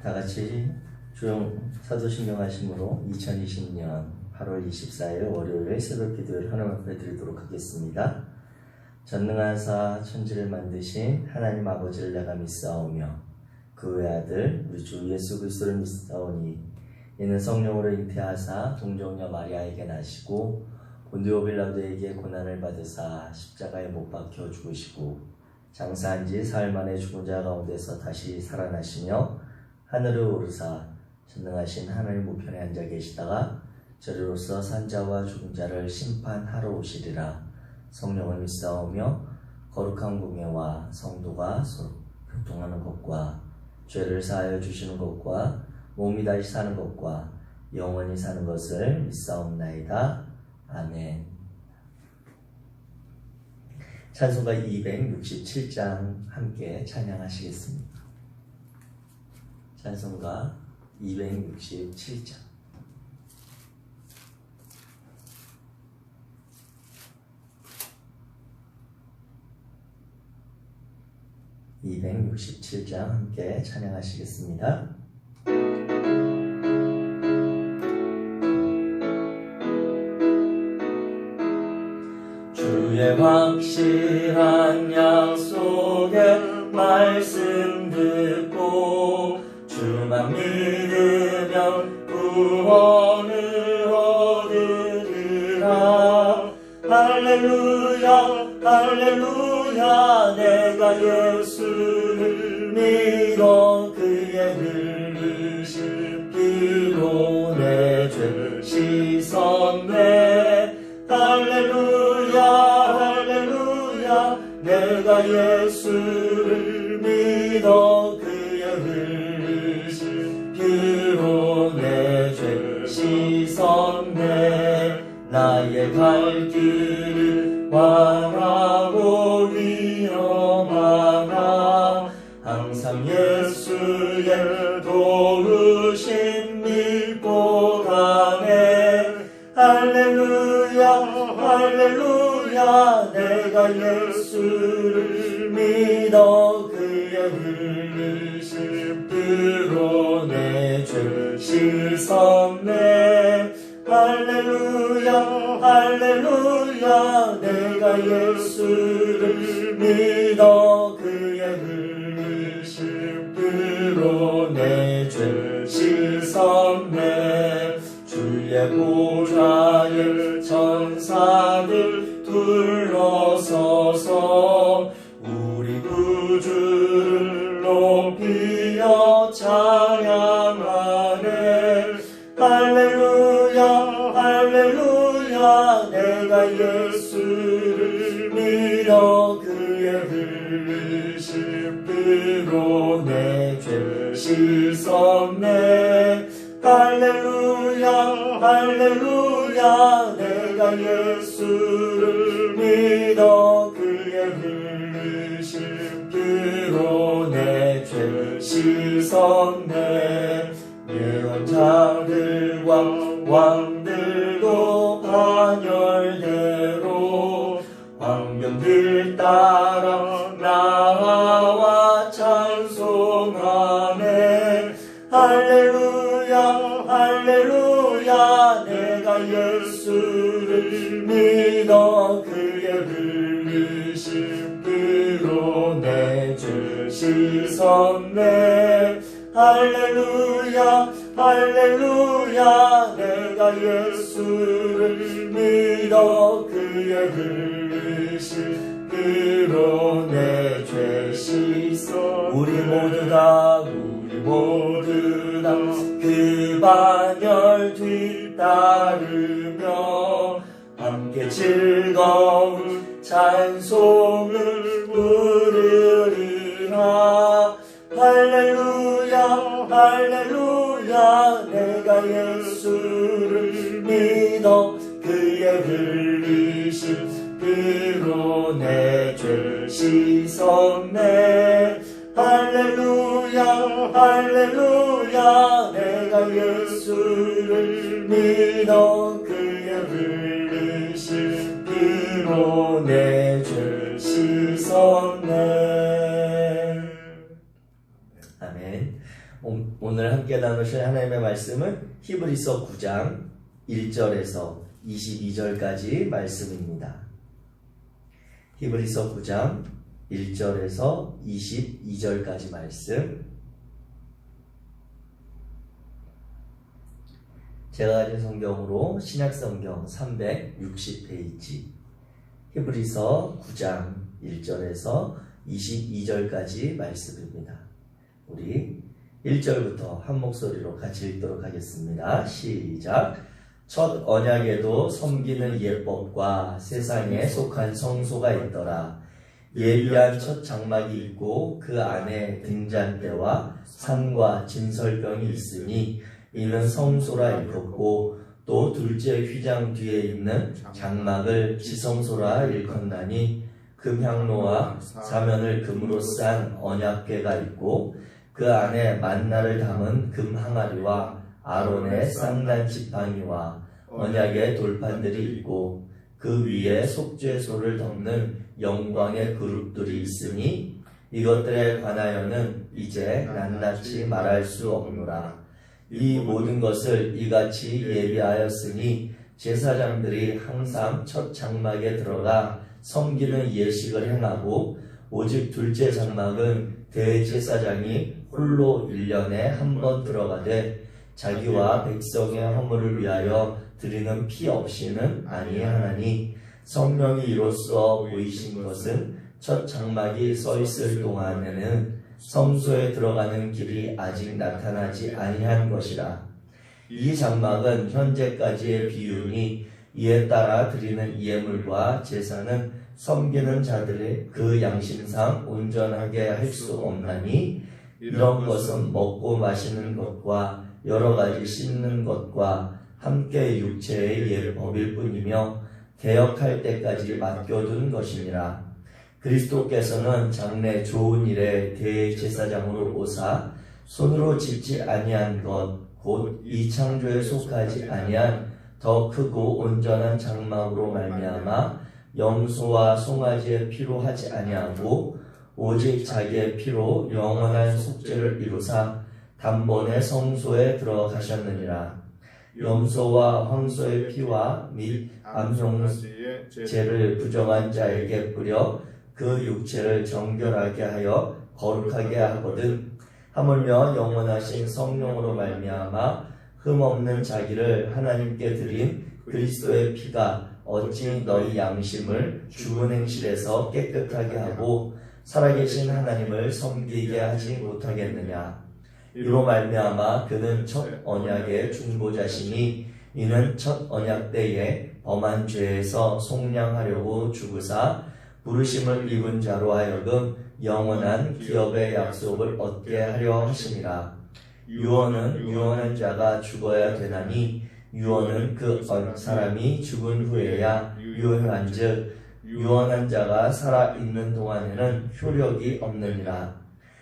다 같이 사도신경 하심으로 2020년 8월 24일 월요일 새벽 기도를 하나님 앞에 드리도록 하겠습니다. 전능하사 천지를 만드신 하나님 아버지를 내가 믿사오며 그 외아들 우리 주 예수 그리스도를 믿사오니 이는 성령으로 잉태하사 동정녀 마리아에게 나시고 본디오 빌라도에게 고난을 받으사 십자가에 못 박혀 죽으시고 장사한 지 사흘 만에 죽은 자 가운데서 다시 살아나시며 하늘을 오르사 전능하신 하나님 우편에 앉아 계시다가 저리로서 산자와 죽은 자를 심판하러 오시리라. 성령을 믿사오며 거룩한 공예와 성도가 서로 교통하는 것과 죄를 사하여 주시는 것과 몸이 다시 사는 것과 영원히 사는 것을 믿사옵나이다. 아멘. 찬송가 267장 함께 찬양하시겠습니다. 찬송가 267장. 함께 찬양하시겠습니다. 주의 확실한 약속의 말씀 듣고 주만 믿으면 구원을 얻으리라. 할렐루야 할렐루야. 내가 예수를 믿어 그의 흘리신 피로 내 죄 씻었네. 할렐루야 할렐루야. 내가 예수를 믿어 그의 흘리신 피로 내 죄 씻었네. 나의 갈 길이 망하고 위험하나 항상 예수의 도우심 믿고 가네. 할렐루야 할렐루야. 내가 예수를 믿어 그의 흘리신 피로 내 죄 씻었네. 할렐루야 할렐루야. 내가 예수를 믿어 그의 흘리신 피로 내 죄 씻었네. 주의 보좌에 천사들 둘러서서 우리 구주를 높이어 찬양하네. 할렐루야 할렐루야. 내가 예수를 믿어 그의 흘리신 피로 내 죄 씻었네. 할렐루야 할렐루야. 내가 예수를 믿어 그의 흘리신 피로 내 죄 씻었네. 예언자들과 왕들도 반열대로 왕명들 따라 나와 찬송하네. 할렐루야 할렐루야. 내가 예수를 믿어 그의 흘리신 피로 내 죄 씻었네. 할렐루야 할렐루야. 내가 예수를 믿어 그의 흘리신 피로 내 죄 씻어. 우리 모두 다 그 반열 뒤따르며 함께 즐거운 찬송을 부르리라. 할렐루야 할렐루야. 내가 예수를 믿어 그의 흘리신 피로 내 죄 씻었네. 할렐루야 할렐루야. 내가 예수를 믿어 그의 흘리신 피로 내 죄 씻었네. 아멘. 오늘 함께 나누실 하나님의 말씀은 히브리서 9장 1절에서 22절까지 말씀입니다. 히브리서 9장 1절에서 22절까지 말씀. 제가 가진 성경으로 신약성경 360페이지 히브리서 9장 1절에서 22절까지 말씀입니다. 우리 1절부터 한 목소리로 같이 읽도록 하겠습니다. 시작. 첫 언약에도 섬기는 예법과 세상에 속한 성소가 있더라. 예비한 첫 장막이 있고 그 안에 등잔대와 상과 진설병이 있으니 이는 성소라 일컫고 또 둘째 휘장 뒤에 있는 장막을 지성소라 일컫나니 금향로와 사면을 금으로 싼 언약궤가 있고 그 안에 만나를 담은 금 항아리와 아론의 쌍난 지팡이와 언약의 돌판들이 있고 그 위에 속죄소를 덮는 영광의 그룹들이 있으니 이것들에 관하여는 이제 낱낱이 말할 수 없노라. 이 모든 것을 이같이 예비하였으니 제사장들이 항상 첫 장막에 들어가 섬기는 예식을 행하고 오직 둘째 장막은 대제사장이 홀로 1년에 한 번 들어가되 자기와 백성의 허물을 위하여 드리는 피 없이는 아니하나니 성령이 이로써 보이신 것은 첫 장막이 서 있을 동안에는 성소에 들어가는 길이 아직 나타나지 아니한 것이라. 이 장막은 현재까지의 비유니 이에 따라 드리는 예물과 제사는 섬기는 자들의 그 양심상 온전하게 할 수 없나니 이런 것은 먹고 마시는 것과 여러 가지 씻는 것과 함께 육체의 예법일 뿐이며 개혁할 때까지 맡겨둔 것이니라. 그리스도께서는 장래 좋은 일에 대제사장으로 오사 손으로 짓지 아니한 것 곧 이 창조에 속하지 아니한 더 크고 온전한 장막으로 말미암아 염소와 송아지의 피로 하지 아니하고 오직 자기의 피로 영원한 속죄를 이루사 단번에 성소에 들어가셨느니라. 염소와 황소의 피와 및 암송제를 부정한 자에게 뿌려 그 육체를 정결하게 하여 거룩하게 하거든. 하물며 영원하신 성령으로 말미암아 흠없는 자기를 하나님께 드린 그리스도의 피가 어찌 너희 양심을 죽은 행실에서 깨끗하게 하고 살아계신 하나님을 섬기게 하지 못하겠느냐. 이로 말미암아 그는 첫 언약의 중보자시니 이는 첫 언약 때에 범한 죄에서 속량하려고 죽으사 부르심을 입은 자로 하여금 영원한 기업의 약속을 얻게 하려 하심이라. 유언은 유언한 자가 죽어야 되나니 유언은 그 사람이 죽은 후에야 유효한즉 유언한 자가 살아있는 동안에는 효력이 없느니라.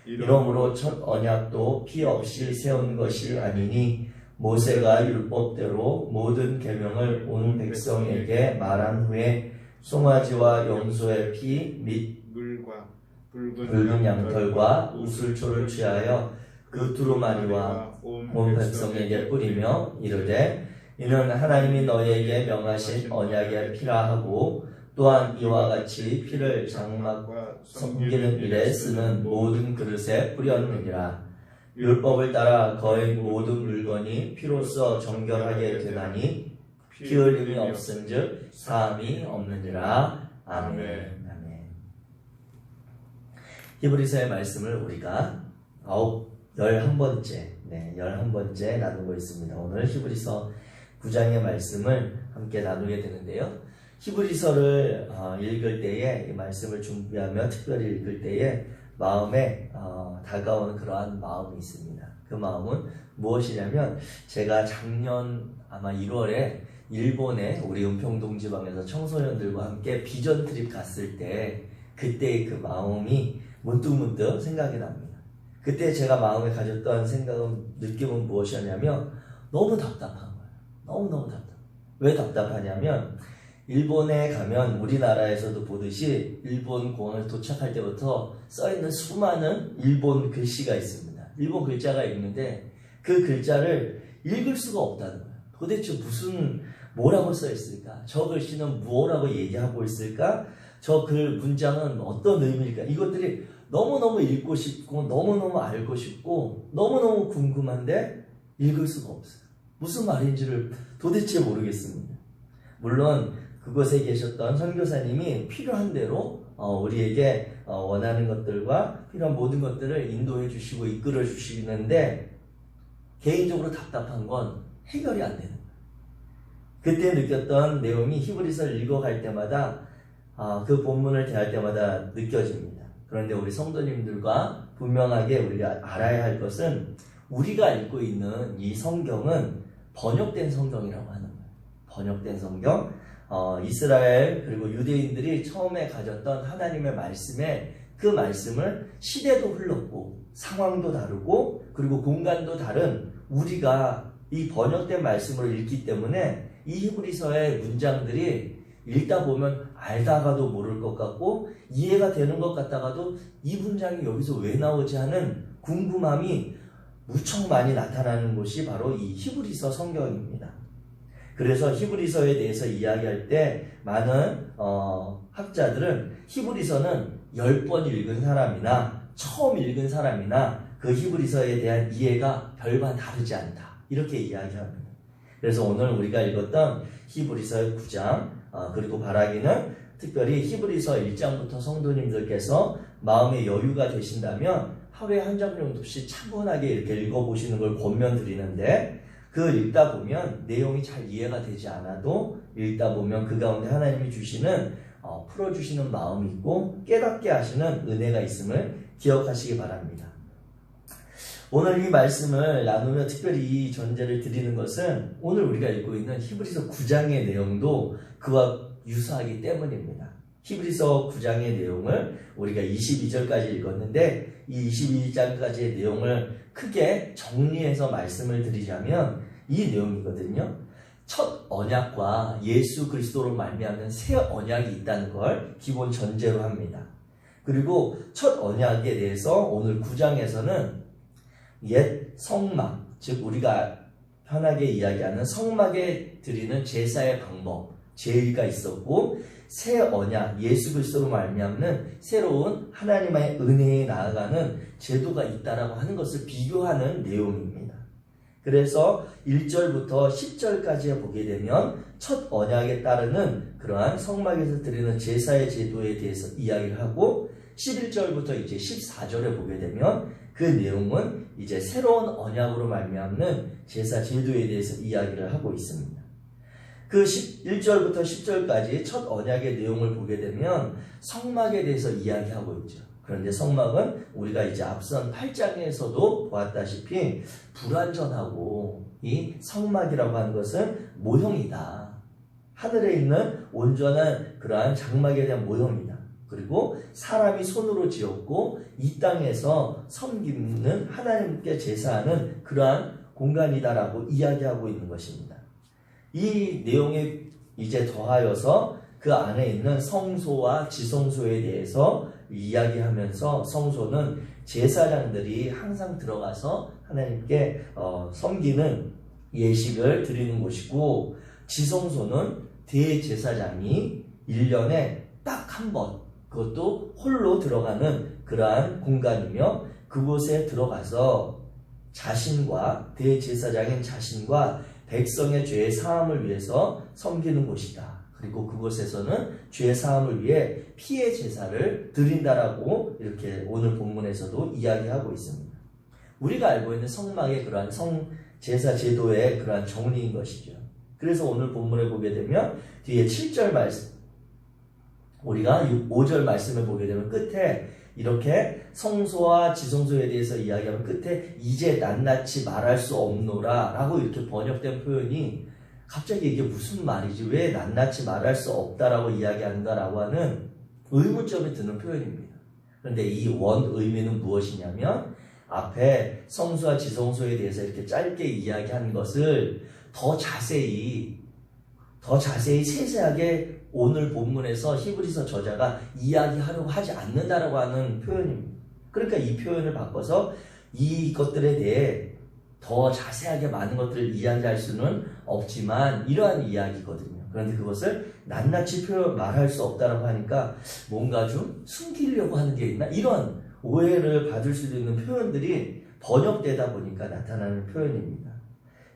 이러므로 첫 언약도 피 없이 세운 것이 아니니 모세가 율법대로 모든 계명을 온 백성에게 말한 후에 송아지와 염소의 피 및 물과 붉은 양털과 우슬초를 취하여 그 두루마리와 온 백성에게 뿌리며 이르되 이는 하나님이 너희에게 명하신 언약의 피라 하고 또한 이와 같이 피를 장막과 섬기는 일에 쓰는 모든 그릇에 뿌렸느니라. 율법을 따라 거의 모든 물건이 피로써 정결하게 되나니 피 흘림이 없은즉 사함이 없느니라. 아멘. 히브리서의 말씀을 우리가 11번째 11번째 나누고 있습니다. 오늘 히브리서 9장의 말씀을 함께 나누게 되는데요. 히브리서를 읽을 때에 이 말씀을 준비하며 특별히 읽을 때에 마음에 다가오는 그러한 마음이 있습니다. 그 마음은 무엇이냐면 제가 작년 아마 1월에 일본에 우리 은평동지방에서 청소년들과 함께 비전 트립 갔을 때 그때의 그 마음이 문득문득 생각이 납니다. 그때 제가 마음에 가졌던 생각은 느낌은 무엇이었냐면 너무 답답한 거예요. 너무너무 답답. 왜 답답하냐면 일본에 가면 우리나라에서도 보듯이 일본 공항을 도착할 때부터 써있는 수많은 일본 글씨가 있습니다. 일본 글자가 있는데 그 글자를 읽을 수가 없다는 거예요. 도대체 뭐라고 써 있을까? 저 글씨는 뭐라고 얘기하고 있을까? 저 글 문장은 어떤 의미일까? 이것들이 너무너무 읽고 싶고 너무너무 알고 싶고 너무너무 궁금한데 읽을 수가 없어요. 무슨 말인지를 도대체 모르겠습니다. 물론 그곳에 계셨던 선교사님이 필요한 대로 우리에게 원하는 것들과 필요한 모든 것들을 인도해 주시고 이끌어 주시는데 개인적으로 답답한 건 해결이 안 되는 거예요. 그때 느꼈던 내용이 히브리서를 읽어갈 때마다 그 본문을 대할 때마다 느껴집니다. 그런데 우리 성도님들과 분명하게 우리가 알아야 할 것은 우리가 읽고 있는 이 성경은 번역된 성경이라고 하는 거예요. 번역된 성경. 이스라엘 그리고 유대인들이 처음에 가졌던 하나님의 말씀에 그 말씀을 시대도 흘렀고 상황도 다르고 그리고 공간도 다른 우리가 이 번역된 말씀으로 읽기 때문에 이 히브리서의 문장들이 읽다 보면 알다가도 모를 것 같고 이해가 되는 것 같다가도 이 문장이 여기서 왜 나오지 하는 궁금함이 무척 많이 나타나는 곳이 바로 이 히브리서 성경입니다. 그래서 히브리서에 대해서 이야기할 때 많은 학자들은 히브리서는 10번 읽은 사람이나 처음 읽은 사람이나 그 히브리서에 대한 이해가 별반 다르지 않다. 이렇게 이야기합니다. 그래서 오늘 우리가 읽었던 히브리서 9장 그리고 바라기는 특별히 히브리서 1장부터 성도님들께서 마음의 여유가 되신다면 하루에 한 장 정도씩 차분하게 이렇게 읽어보시는 걸 권면드리는데 그 읽다 보면 내용이 잘 이해가 되지 않아도 읽다 보면 그 가운데 하나님이 주시는 풀어주시는 마음이 있고 깨닫게 하시는 은혜가 있음을 기억하시기 바랍니다. 오늘 이 말씀을 나누며 특별히 이 전제를 드리는 것은 오늘 우리가 읽고 있는 히브리서 9장의 내용도 그와 유사하기 때문입니다. 히브리서 9장의 내용을 우리가 22절까지 읽었는데 이 22장까지의 내용을 크게 정리해서 말씀을 드리자면 이 내용이거든요. 첫 언약과 예수 그리스도로 말미암는 새 언약이 있다는 걸 기본 전제로 합니다. 그리고 첫 언약에 대해서 오늘 9장에서는 옛 성막, 즉 우리가 편하게 이야기하는 성막에 드리는 제사의 방법, 제의가 있었고 새 언약, 예수 그리스도로 말미암는 새로운 하나님의 은혜에 나아가는 제도가 있다라고 하는 것을 비교하는 내용입니다. 그래서 1절부터 10절까지 보게 되면 첫 언약에 따르는 그러한 성막에서 드리는 제사의 제도에 대해서 이야기를 하고 11절부터 이제 14절에 보게 되면 그 내용은 이제 새로운 언약으로 말미암는 제사 제도에 대해서 이야기를 하고 있습니다. 그 1절부터 10절까지 첫 언약의 내용을 보게 되면 성막에 대해서 이야기하고 있죠. 그런데 성막은 우리가 이제 앞선 8장에서도 보았다시피 불완전하고 이 성막이라고 하는 것은 모형이다. 하늘에 있는 온전한 그러한 장막에 대한 모형이다. 그리고 사람이 손으로 지었고 이 땅에서 섬기는 하나님께 제사하는 그러한 공간이다라고 이야기하고 있는 것입니다. 이 내용에 이제 더하여서 그 안에 있는 성소와 지성소에 대해서 이야기하면서 성소는 제사장들이 항상 들어가서 하나님께 섬기는 예식을 드리는 곳이고 지성소는 대제사장이 1년에 딱 한 번 그것도 홀로 들어가는 그러한 공간이며 그곳에 들어가서 자신과 대제사장인 자신과 백성의 죄 사함을 위해서 섬기는 곳이다. 그리고 그곳에서는 죄 사함을 위해 피의 제사를 드린다라고 이렇게 오늘 본문에서도 이야기하고 있습니다. 우리가 알고 있는 성막의 그러한 제사 제도의 그러한 정리인 것이죠. 그래서 오늘 본문에 보게 되면 뒤에 7절 말씀, 우리가 5절 말씀을 보게 되면 끝에 이렇게 성소와 지성소에 대해서 이야기하면 끝에 이제 낱낱이 말할 수 없노라 라고 이렇게 번역된 표현이 갑자기 이게 무슨 말이지? 왜 낱낱이 말할 수 없다라고 이야기하는가 라고 하는 의문점이 드는 표현입니다. 그런데 이 원 의미는 무엇이냐면 앞에 성소와 지성소에 대해서 이렇게 짧게 이야기한 것을 더 자세히 세세하게 오늘 본문에서 히브리서 저자가 이야기하려고 하지 않는다라고 하는 표현입니다. 그러니까 이 표현을 바꿔서 이것들에 대해 더 자세하게 많은 것들을 이야기할 수는 없지만 이러한 이야기거든요. 그런데 그것을 낱낱이 말할 수 없다라고 하니까 뭔가 좀 숨기려고 하는 게 있나? 이런 오해를 받을 수도 있는 표현들이 번역되다 보니까 나타나는 표현입니다.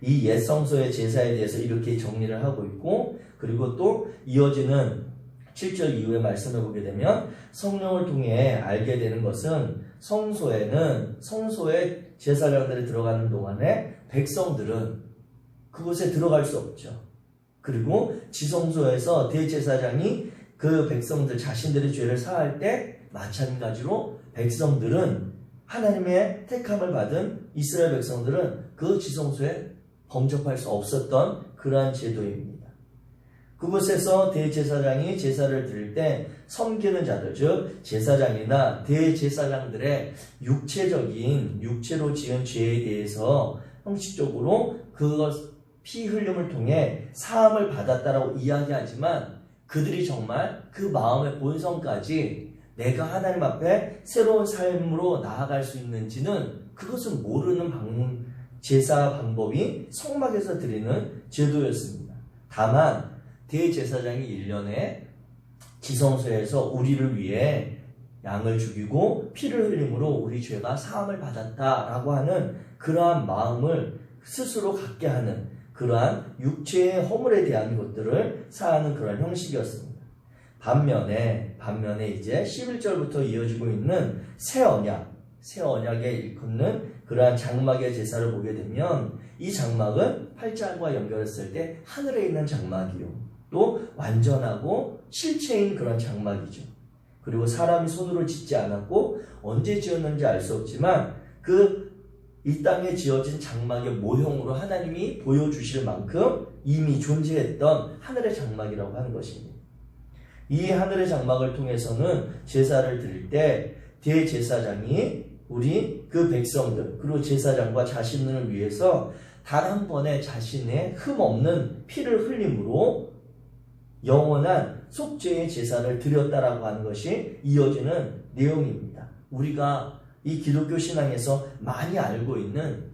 이 옛 성소의 제사에 대해서 이렇게 정리를 하고 있고, 그리고 또 이어지는 7절 이후에 말씀해 보게 되면 성령을 통해 알게 되는 것은 성소에 제사장들이 들어가는 동안에 백성들은 그곳에 들어갈 수 없죠. 그리고 지성소에서 대제사장이 그 백성들 자신들의 죄를 사할 때 마찬가지로 백성들은 하나님의 택함을 받은 이스라엘 백성들은 그 지성소에 범접할 수 없었던 그러한 제도입니다. 그곳에서 대제사장이 제사를 드릴 때 섬기는 자들, 즉 제사장이나 대제사장들의 육체로 지은 죄에 대해서 형식적으로 그것 피 흘림을 통해 사함을 받았다라고 이야기하지만 그들이 정말 그 마음의 본성까지 내가 하나님 앞에 새로운 삶으로 나아갈 수 있는지는 그것은 모르는 제사 방법이 성막에서 드리는 제도였습니다. 다만 대제사장이 1년에 지성소에서 우리를 위해 양을 죽이고 피를 흘림으로 우리 죄가 사함을 받았다라고 하는 그러한 마음을 스스로 갖게 하는 그러한 육체의 허물에 대한 것들을 사하는 그런 형식이었습니다. 반면에 이제 11절부터 이어지고 있는 새 언약에 일컫는 그러한 장막의 제사를 보게 되면 이 장막은 8장과 연결했을 때 하늘에 있는 장막이요, 또 완전하고 실체인 그런 장막이죠. 그리고 사람이 손으로 짓지 않았고 언제 지었는지 알 수 없지만 이 땅에 지어진 장막의 모형으로 하나님이 보여주실 만큼 이미 존재했던 하늘의 장막이라고 하는 것입니다. 이 하늘의 장막을 통해서는 제사를 드릴 때 대제사장이 우리 그 백성들 그리고 제사장과 자신을 위해서 단 한 번의 자신의 흠 없는 피를 흘림으로 영원한 속죄의 제사를 드렸다라고 하는 것이 이어지는 내용입니다. 우리가 이 기독교 신앙에서 많이 알고 있는,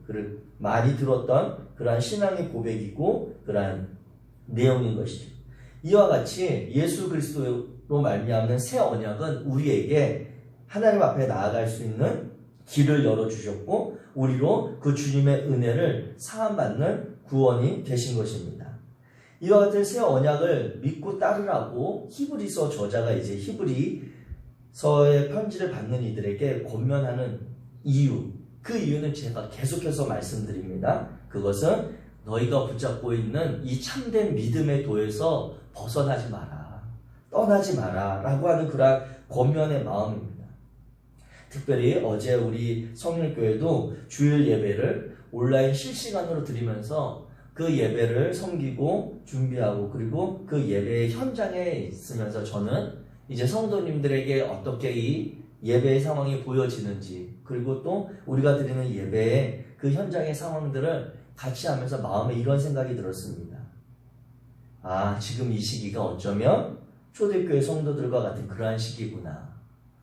많이 들었던 그러한 신앙의 고백이고 그러한 내용인 것이죠. 이와 같이 예수 그리스도로 말미암는 새 언약은 우리에게 하나님 앞에 나아갈 수 있는 길을 열어주셨고 우리로 그 주님의 은혜를 사함받는 구원이 되신 것입니다. 이와 같은 새 언약을 믿고 따르라고 히브리서 저자가 이제 히브리서의 편지를 받는 이들에게 권면하는 이유, 그 이유는 제가 계속해서 말씀드립니다. 그것은 너희가 붙잡고 있는 이 참된 믿음의 도에서 벗어나지 마라, 떠나지 마라 라고 하는 그런 권면의 마음입니다. 특별히 어제 우리 성일교회도 주일 예배를 온라인 실시간으로 드리면서 그 예배를 섬기고 준비하고 그리고 그 예배의 현장에 있으면서 저는 이제 성도님들에게 어떻게 이 예배의 상황이 보여지는지 그리고 또 우리가 드리는 예배의 그 현장의 상황들을 같이 하면서 마음에 이런 생각이 들었습니다. 아, 지금 이 시기가 어쩌면 초대교회 성도들과 같은 그러한 시기구나.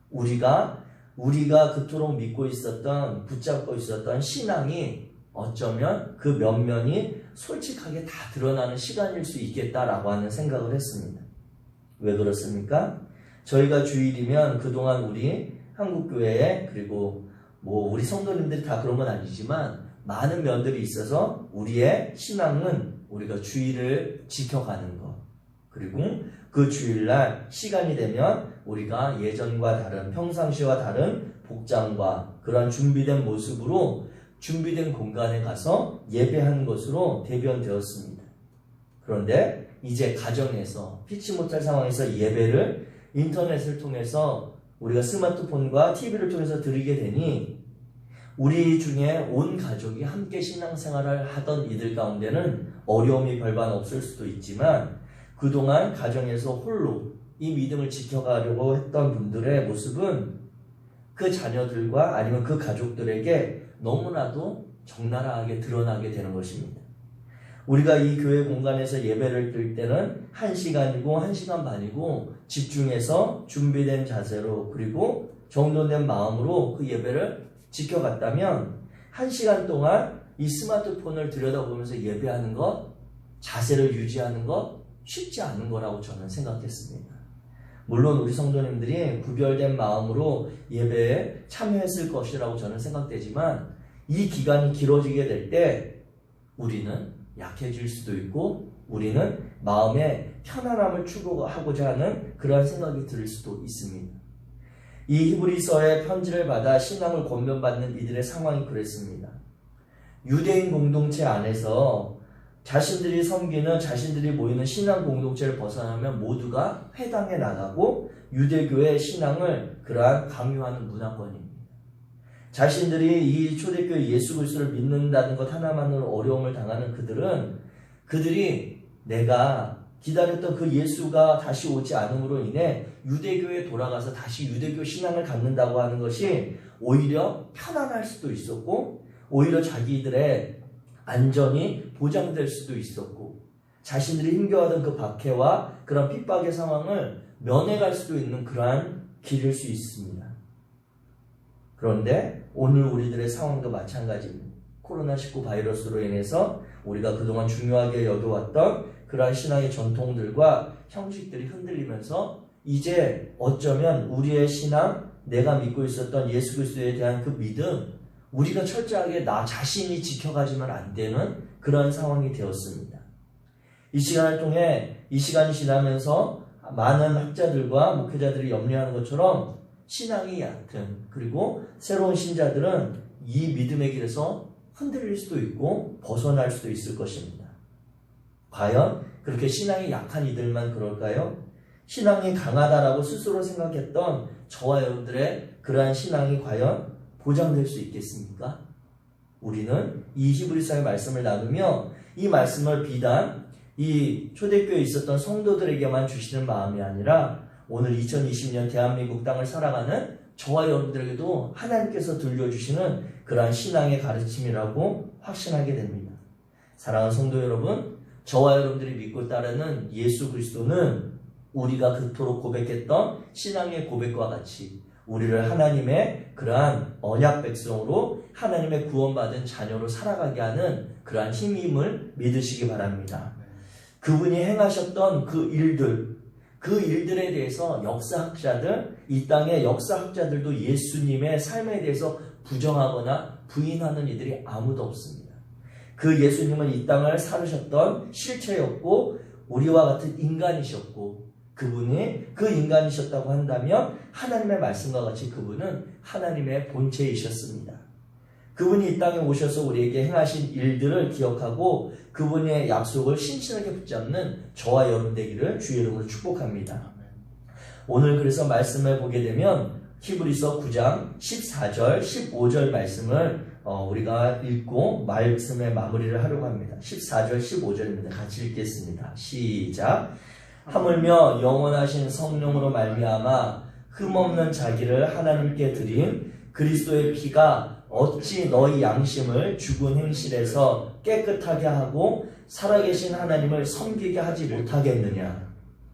우리가 그토록 믿고 있었던, 붙잡고 있었던 신앙이 어쩌면 그 면면이 솔직하게 다 드러나는 시간일 수 있겠다라고 하는 생각을 했습니다. 왜 그렇습니까? 저희가 주일이면 그동안 우리 한국교회에 그리고 우리 성도님들이 다 그런 건 아니지만 많은 면들이 있어서 우리의 신앙은 우리가 주일을 지켜가는 것, 그리고 그 주일날 시간이 되면 우리가 예전과 다른, 평상시와 다른 복장과 그런 준비된 모습으로 준비된 공간에 가서 예배하는 것으로 대변되었습니다. 그런데 이제 가정에서 피치 못할 상황에서 예배를 인터넷을 통해서 우리가 스마트폰과 TV를 통해서 드리게 되니 우리 중에 온 가족이 함께 신앙생활을 하던 이들 가운데는 어려움이 별반 없을 수도 있지만 그동안 가정에서 홀로 이 믿음을 지켜가려고 했던 분들의 모습은 그 자녀들과 아니면 그 가족들에게 너무나도 적나라하게 드러나게 되는 것입니다. 우리가 이 교회 공간에서 예배를 드릴 때는 1시간이고 1시간 반이고 집중해서 준비된 자세로 그리고 정돈된 마음으로 그 예배를 지켜갔다면 1시간 동안 이 스마트폰을 들여다보면서 예배하는 것, 자세를 유지하는 것 쉽지 않은 거라고 저는 생각했습니다. 물론 우리 성도님들이 구별된 마음으로 예배에 참여했을 것이라고 저는 생각되지만 이 기간이 길어지게 될 때 우리는 약해질 수도 있고 우리는 마음의 편안함을 추구하고자 하는 그러한 생각이 들 수도 있습니다. 이 히브리서의 편지를 받아 신앙을 권면받는 이들의 상황이 그랬습니다. 유대인 공동체 안에서 자신들이 섬기는 자신들이 모이는 신앙 공동체를 벗어나면 모두가 회당에 나가고 유대교의 신앙을 그러한 강요하는 문화권입니다. 자신들이 이 초대교회 예수 그리스도를 믿는다는 것 하나만으로 어려움을 당하는 그들이 내가 기다렸던 그 예수가 다시 오지 않음으로 인해 유대교에 돌아가서 다시 유대교 신앙을 갖는다고 하는 것이 오히려 편안할 수도 있었고 오히려 자기들의 안전이 보장될 수도 있었고 자신들이 힘겨워하던 그 박해와 그런 핍박의 상황을 면해갈 수도 있는 그러한 길일 수 있습니다. 그런데 오늘 우리들의 상황도 마찬가지입니다. 코로나19 바이러스로 인해서 우리가 그동안 중요하게 여겨왔던 그러한 신앙의 전통들과 형식들이 흔들리면서 이제 어쩌면 우리의 신앙, 내가 믿고 있었던 예수 그리스도에 대한 그 믿음, 우리가 철저하게 나 자신이 지켜가지면 안 되는 그런 상황이 되었습니다. 이 시간을 통해 이 시간이 지나면서 많은 학자들과 목회자들이 염려하는 것처럼 신앙이 얕은 그리고 새로운 신자들은 이 믿음의 길에서 흔들릴 수도 있고 벗어날 수도 있을 것입니다. 과연 그렇게 신앙이 약한 이들만 그럴까요? 신앙이 강하다라고 스스로 생각했던 저와 여러분들의 그러한 신앙이 과연 보장될 수 있겠습니까? 우리는 이 히브리서의 말씀을 나누며 이 말씀을 비단 이 초대교회에 있었던 성도들에게만 주시는 마음이 아니라 오늘 2020년 대한민국 땅을 살아가는 저와 여러분들에게도 하나님께서 들려주시는 그러한 신앙의 가르침이라고 확신하게 됩니다. 사랑하는 성도 여러분, 저와 여러분들이 믿고 따르는 예수 그리스도는 우리가 그토록 고백했던 신앙의 고백과 같이 우리를 하나님의 그러한 언약 백성으로 하나님의 구원받은 자녀로 살아가게 하는 그러한 힘임을 믿으시기 바랍니다. 그분이 행하셨던 그 일들에 대해서 역사학자들, 이 땅의 역사학자들도 예수님의 삶에 대해서 부정하거나 부인하는 이들이 아무도 없습니다. 그 예수님은 이 땅을 살으셨던 실체였고 우리와 같은 인간이셨고 그분이 그 인간이셨다고 한다면 하나님의 말씀과 같이 그분은 하나님의 본체이셨습니다. 그분이 이 땅에 오셔서 우리에게 행하신 일들을 기억하고 그분의 약속을 신실하게 붙잡는 저와 여러분 되기를 주의 이름으로 축복합니다. 오늘 그래서 말씀을 보게 되면 히브리서 9장 14절 15절 말씀을 우리가 읽고 말씀의 마무리를 하려고 합니다. 14절 15절입니다. 같이 읽겠습니다. 시작. 하물며 영원하신 성령으로 말미암아 흠없는 자기를 하나님께 드린 그리스도의 피가 어찌 너희 양심을 죽은 행실에서 깨끗하게 하고 살아계신 하나님을 섬기게 하지 못하겠느냐.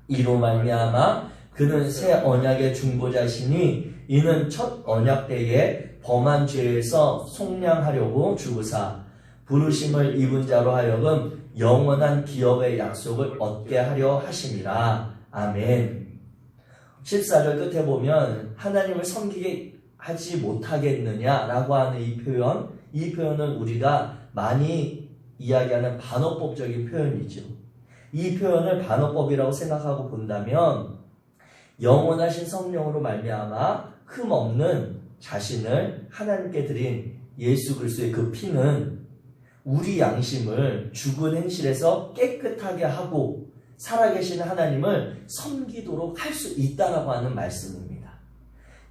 이로 말미암아 그는 새 언약의 중보자시니 이는 첫 언약 때에 범한 죄에서 속량하려고 주구사 부르심을 입은 자로 하여금 영원한 기업의 약속을 얻게 하려 하심이라. 아멘. 14절 끝에 보면 하나님을 섬기게 하지 못하겠느냐라고 하는 이 표현은 우리가 많이 이야기하는 반어법적인 표현이죠. 이 표현을 반어법이라고 생각하고 본다면 영원하신 성령으로 말미암아 흠없는 자신을 하나님께 드린 예수 그리스도의 그 피는 우리 양심을 죽은 행실에서 깨끗하게 하고 살아계신 하나님을 섬기도록 할 수 있다라고 하는 말씀입니다.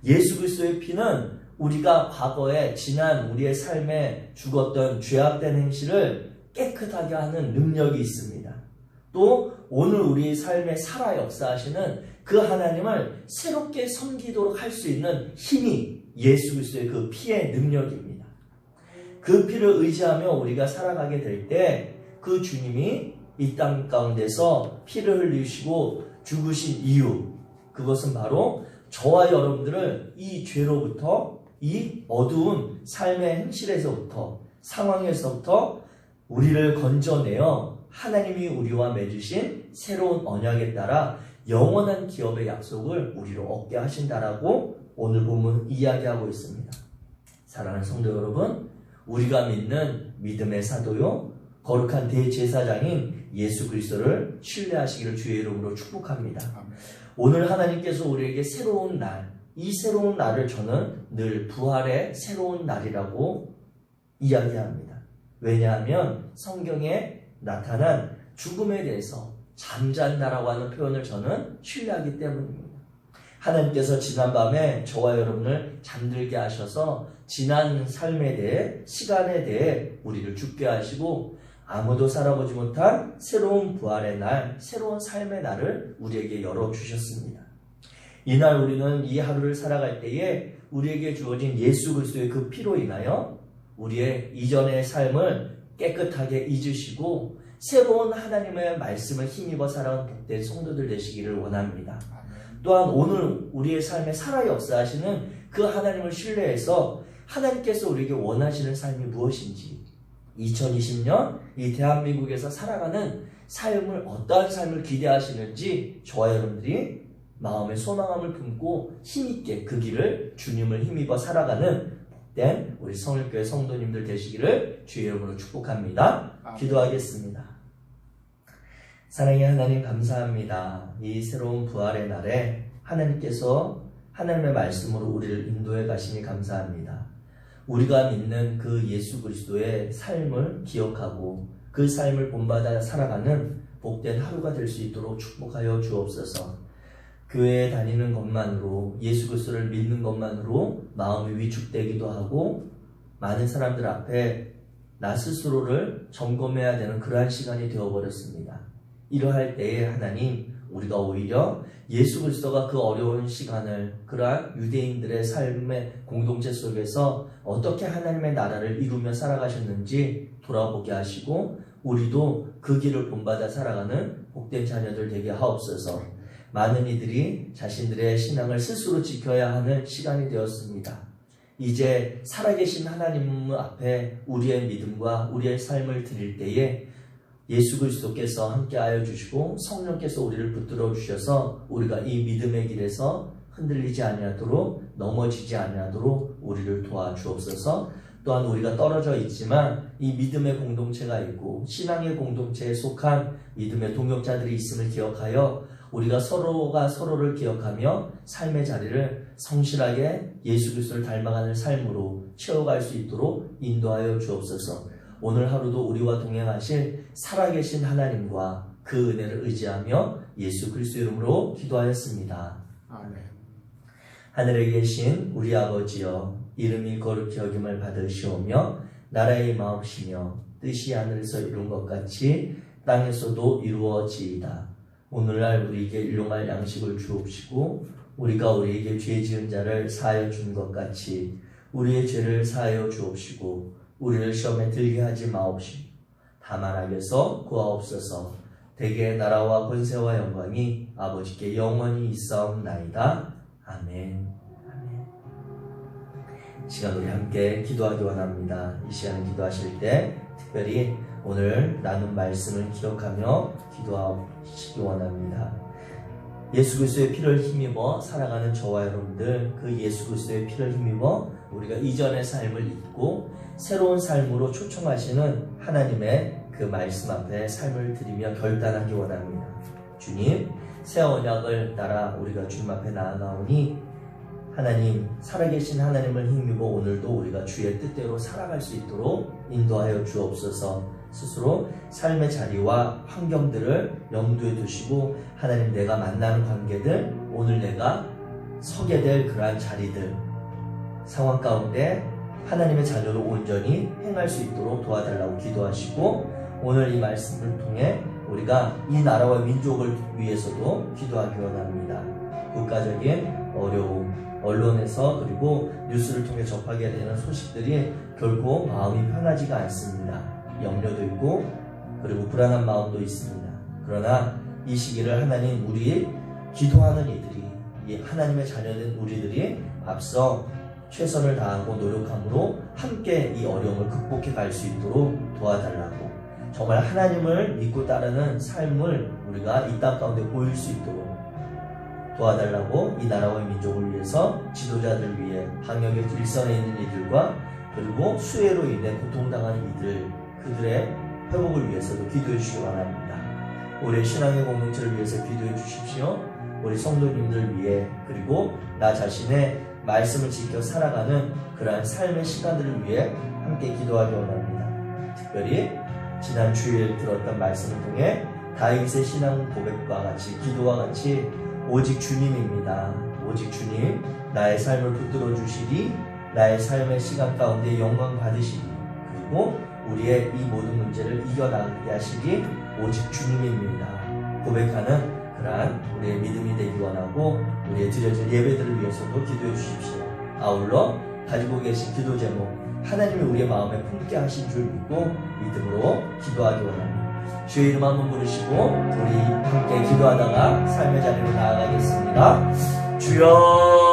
예수 그리스도의 피는 우리가 과거에 지난 우리의 삶에 죽었던 죄악된 행실을 깨끗하게 하는 능력이 있습니다. 또 오늘 우리 삶에 살아 역사하시는 그 하나님을 새롭게 섬기도록 할 수 있는 힘이 예수 그리스도의 그 피의 능력입니다. 그 피를 의지하며 우리가 살아가게 될 때 그 주님이 이 땅 가운데서 피를 흘리시고 죽으신 이유, 그것은 바로 저와 여러분들을 이 죄로부터 이 어두운 삶의 행실에서부터 상황에서부터 우리를 건져내어 하나님이 우리와 맺으신 새로운 언약에 따라 영원한 기업의 약속을 우리로 얻게 하신다라고 오늘 본문 이야기하고 있습니다. 사랑하는 성도 여러분, 우리가 믿는 믿음의 사도요 거룩한 대제사장인 예수 그리스도를 신뢰하시기를 주의 이름으로 축복합니다. 오늘 하나님께서 우리에게 새로운 날, 이 새로운 날을 저는 늘 부활의 새로운 날이라고 이야기합니다. 왜냐하면 성경에 나타난 죽음에 대해서 잠잔다라고 하는 표현을 저는 신뢰하기 때문입니다. 하나님께서 지난밤에 저와 여러분을 잠들게 하셔서 지난 삶에 대해, 시간에 대해 우리를 죽게 하시고 아무도 살아보지 못한 새로운 부활의 날, 새로운 삶의 날을 우리에게 열어주셨습니다. 이날 우리는 이 하루를 살아갈 때에 우리에게 주어진 예수 그리스도의 그 피로 인하여 우리의 이전의 삶을 깨끗하게 잊으시고 새로운 하나님의 말씀을 힘입어 살아온 복된 성도들 되시기를 원합니다. 또한 오늘 우리의 삶에 살아 역사하시는 그 하나님을 신뢰해서 하나님께서 우리에게 원하시는 삶이 무엇인지 2020년 이 대한민국에서 살아가는 삶을 어떠한 삶을 기대하시는지 저와 여러분들이 마음의 소망함을 품고 힘있게 그 길을 주님을 힘입어 살아가는 복된 우리 성일교회 성도님들 되시기를 주의 이름으로 축복합니다. 기도하겠습니다. 사랑의 하나님 감사합니다. 이 새로운 부활의 날에 하나님께서 하나님의 말씀으로 우리를 인도해 가시니 감사합니다. 우리가 믿는 그 예수 그리스도의 삶을 기억하고 그 삶을 본받아 살아가는 복된 하루가 될 수 있도록 축복하여 주옵소서. 교회에 다니는 것만으로 예수 그리스도를 믿는 것만으로 마음이 위축되기도 하고 많은 사람들 앞에 나 스스로를 점검해야 되는 그러한 시간이 되어버렸습니다. 이러할 때에 하나님 우리가 오히려 예수 그리스도가 그 어려운 시간을 그러한 유대인들의 삶의 공동체 속에서 어떻게 하나님의 나라를 이루며 살아가셨는지 돌아보게 하시고 우리도 그 길을 본받아 살아가는 복된 자녀들 되게 하옵소서. 많은 이들이 자신들의 신앙을 스스로 지켜야 하는 시간이 되었습니다. 이제 살아계신 하나님 앞에 우리의 믿음과 우리의 삶을 드릴 때에 예수 그리스도께서 함께하여 주시고 성령께서 우리를 붙들어 주셔서 우리가 이 믿음의 길에서 흔들리지 아니하도록 넘어지지 아니하도록 우리를 도와주옵소서. 또한 우리가 떨어져 있지만 이 믿음의 공동체가 있고 신앙의 공동체에 속한 믿음의 동역자들이 있음을 기억하여 우리가 서로가 서로를 기억하며 삶의 자리를 성실하게 예수 그리스도를 닮아가는 삶으로 채워갈 수 있도록 인도하여 주옵소서. 오늘 하루도 우리와 동행하실 살아계신 하나님과 그 은혜를 의지하며 예수 그리스도 이름으로 기도하였습니다. 아멘. 하늘에 계신 우리 아버지여, 이름이 거룩히 여김을 받으시오며 나라의 마옵시며 뜻이 하늘에서 이룬 것 같이 땅에서도 이루어지이다. 오늘날 우리에게 일용할 양식을 주옵시고 우리가 우리에게 죄 지은 자를 사하여 준 것 같이 우리의 죄를 사하여 주옵시고 우리를 시험에 들게 하지 마옵시고 다만 악에서 구하옵소서. 대개 나라와 권세와 영광이 아버지께 영원히 있사옵나이다. 아멘. 아멘. 이 시간 우리 함께 기도하기 원합니다. 이 시간에 기도하실 때 특별히 오늘 나눈 말씀을 기억하며 기도하시기 원합니다. 예수 그리스도의 피를 힘입어 살아가는 저와 여러분들, 그 예수 그리스도의 피를 힘입어 우리가 이전의 삶을 잊고 새로운 삶으로 초청하시는 하나님의 그 말씀 앞에 삶을 드리며 결단하기 원합니다. 주님, 새 언약을 따라 우리가 주님 앞에 나아가오니 하나님, 살아계신 하나님을 힘입어 오늘도 우리가 주의 뜻대로 살아갈 수 있도록 인도하여 주옵소서. 스스로 삶의 자리와 환경들을 염두에 두시고 하나님, 내가 만나는 관계들, 오늘 내가 서게 될 그러한 자리들, 상황 가운데 하나님의 자녀로 온전히 행할 수 있도록 도와달라고 기도하시고 오늘 이 말씀을 통해 우리가 이 나라와 민족을 위해서도 기도하기 원합니다. 국가적인 어려움, 언론에서 그리고 뉴스를 통해 접하게 되는 소식들이 결코 마음이 편하지가 않습니다. 염려도 있고 그리고 불안한 마음도 있습니다. 그러나 이 시기를 하나님, 우리 기도하는 이들이, 이 하나님의 자녀된 우리들이 앞서 최선을 다하고 노력함으로 함께 이 어려움을 극복해 갈 수 있도록 도와달라고, 정말 하나님을 믿고 따르는 삶을 우리가 이 땅 가운데 보일 수 있도록 도와달라고, 이 나라와 민족을 위해서, 지도자들 위해, 방역의 일선에 있는 이들과 그리고 수해로 인해 고통당하는 이들, 그들의 회복을 위해서도 기도해 주시기 바랍니다. 우리 신앙의 공동체를 위해서 기도해 주십시오. 우리 성도님들 위해, 그리고 나 자신의 말씀을 지켜 살아가는 그러한 삶의 시간들을 위해 함께 기도하기 원합니다. 특별히 지난 주일 들었던 말씀을 통해 다윗의 신앙 고백과 같이, 기도와 같이 오직 주님입니다. 오직 주님, 나의 삶을 붙들어 주시리, 나의 삶의 시간 가운데 영광 받으시리, 그리고 우리의 이 모든 문제를 이겨나가게 하시리, 오직 주님입니다. 고백하는 그러한 우리의 믿음이 되기 원하고, 우리의 드려질 예배들을 위해서도 기도해 주십시오. 아울러 가지고 계신 기도 제목, 하나님이 우리의 마음에 품게 하신 줄 믿고 믿음으로 기도하기 원합니다. 주의 이름 한번 부르시고 우리 함께 기도하다가 삶의 자리로 나아가겠습니다. 주여